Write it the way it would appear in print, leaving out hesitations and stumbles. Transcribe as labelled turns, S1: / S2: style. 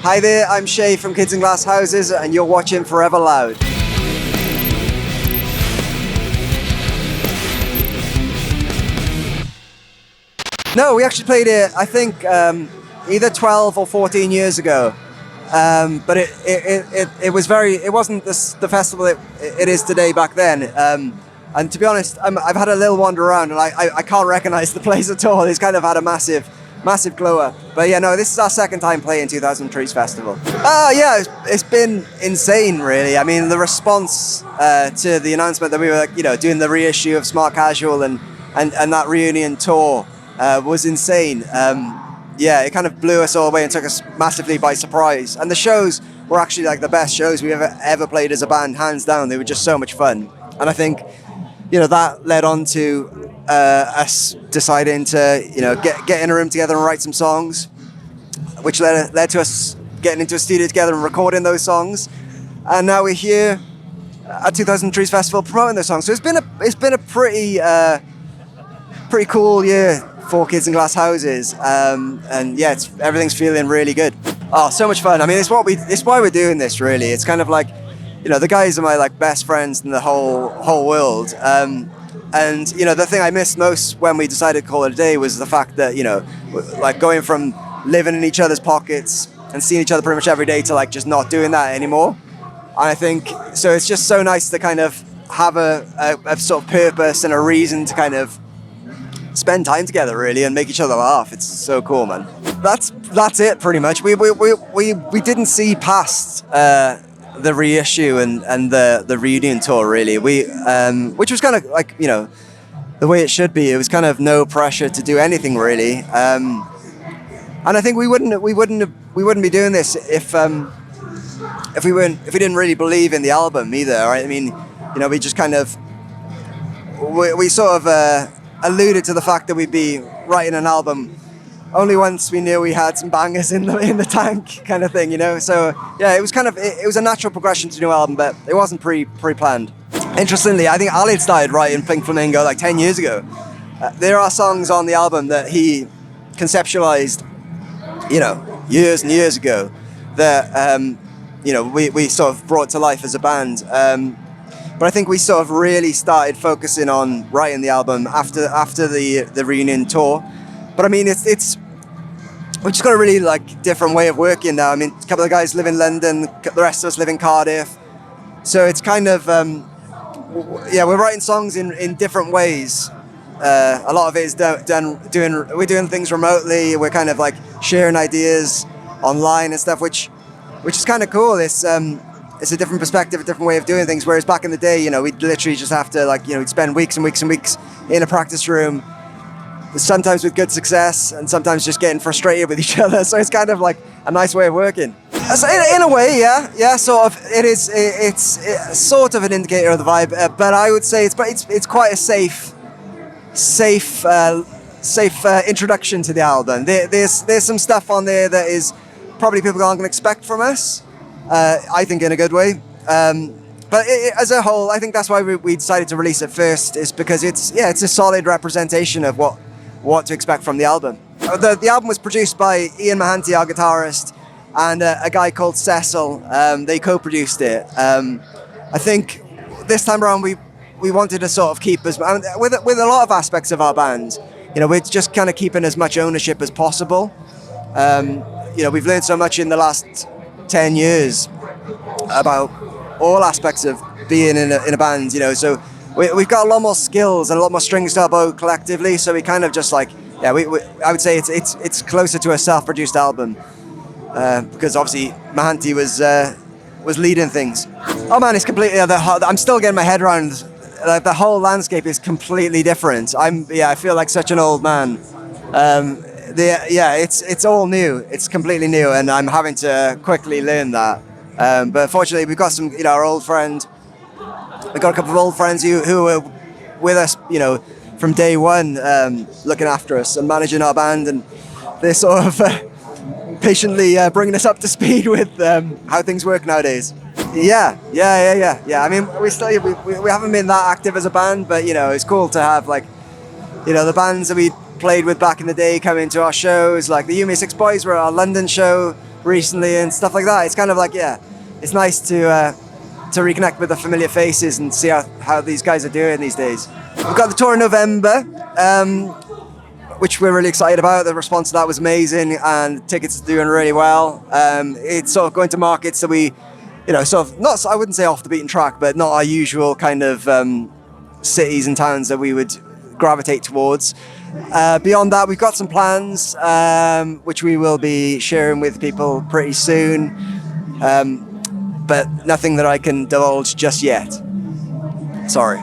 S1: Hi there, I'm Shay from Kids in Glass Houses, and you're watching Forever Loud. No, we actually played it, I think, either 12 or 14 years ago. But it wasn't the festival it is today back then. And to be honest, I've had a little wander around, and I can't recognize the place at all. It's kind of had a massive glow up. But yeah, no, this is our second time playing 2000 Trees Festival. Yeah, it's been insane, really. I mean, the response to the announcement that we were, doing the reissue of Smart Casual and that reunion tour was insane. Yeah, it kind of blew us all away and took us massively by surprise. And the shows were actually like the best shows we ever played as a band, hands down. They were just so much fun. And I think, that led on to us deciding to, get in a room together and write some songs, which led to us getting into a studio together and recording those songs. And now we're here at 2000 Trees Festival promoting those songs. So it's been a pretty cool year for Kids in Glass Houses. And yeah, everything's feeling really good. Oh, so much fun. I mean, it's why we're doing this, really. It's kind of like, the guys are my best friends in the whole world. And the thing I missed most when we decided to call it a day was the fact that, going from living in each other's pockets and seeing each other pretty much every day to just not doing that anymore. And I think, so it's just so nice to kind of have a sort of purpose and a reason to kind of spend time together, really, and make each other laugh. It's so cool, man. That's it, pretty much. We didn't see past the reissue and the reunion tour, really. Which was kind of the way it should be. It was kind of no pressure to do anything, really. And I think we wouldn't be doing this if we didn't really believe in the album either, right? I mean, we just kind of we sort of alluded to the fact that we'd be writing an album only once we knew we had some bangers in the tank, kind of thing, So yeah, it was it was a natural progression to a new album, but it wasn't pre-planned. Interestingly, I think Ali started writing Pink Flamingo 10 years ago. There are songs on the album that he conceptualized, years and years ago that we sort of brought to life as a band. But I think we sort of really started focusing on writing the album after the reunion tour. But I mean, we've just got a really different way of working now. I mean, a couple of guys live in London, the rest of us live in Cardiff. So it's kind of, we're writing songs in different ways. A lot of it is we're doing things remotely. We're kind of sharing ideas online and stuff, which is kind of cool. It's a different perspective, a different way of doing things. Whereas back in the day, we'd literally just have to we'd spend weeks and weeks and weeks in a practice room, sometimes with good success and sometimes just getting frustrated with each other. So it's kind of a nice way of working. So in a way, yeah, sort of. It's sort of an indicator of the vibe, but I would say it's quite a safe introduction to the album. There's some stuff on there that is probably people aren't going to expect from us. I think in a good way. But as a whole, I think that's why we decided to release it first, is because it's a solid representation of what to expect from the album. The album was produced by Ian Mahanti, our guitarist, and a guy called Cecil. They co-produced it. I think this time around we wanted to sort of keep with a lot of aspects of our band. We're just kind of keeping as much ownership as possible. We've learned so much in the last 10 years about all aspects of being in a band, so we've got a lot more skills and a lot more strings to our bow collectively, so we kind of just I would say it's closer to a self-produced album, because obviously Mahanti was leading things. Oh man, it's completely I'm still getting my head around, the whole landscape is completely different. I feel like such an old man. It's all new. It's completely new, and I'm having to quickly learn that. But fortunately, we've got some, our old friend. We've got a couple of old friends who were with us, from day one, looking after us and managing our band, and they're sort of patiently bringing us up to speed with how things work nowadays. Yeah. I mean, we haven't been that active as a band, but it's cool to have the bands that we played with back in the day come into our shows. Like the UMA6 Boys were at our London show recently and stuff like that. It's kind of like, yeah, it's nice to reconnect with the familiar faces and see how these guys are doing these days. We've got the tour in November, which we're really excited about. The response to that was amazing, and tickets are doing really well. It's sort of going to markets that we, sort of not, I wouldn't say off the beaten track, but not our usual kind of cities and towns that we would gravitate towards. Beyond that, we've got some plans, which we will be sharing with people pretty soon, but nothing that I can divulge just yet. Sorry.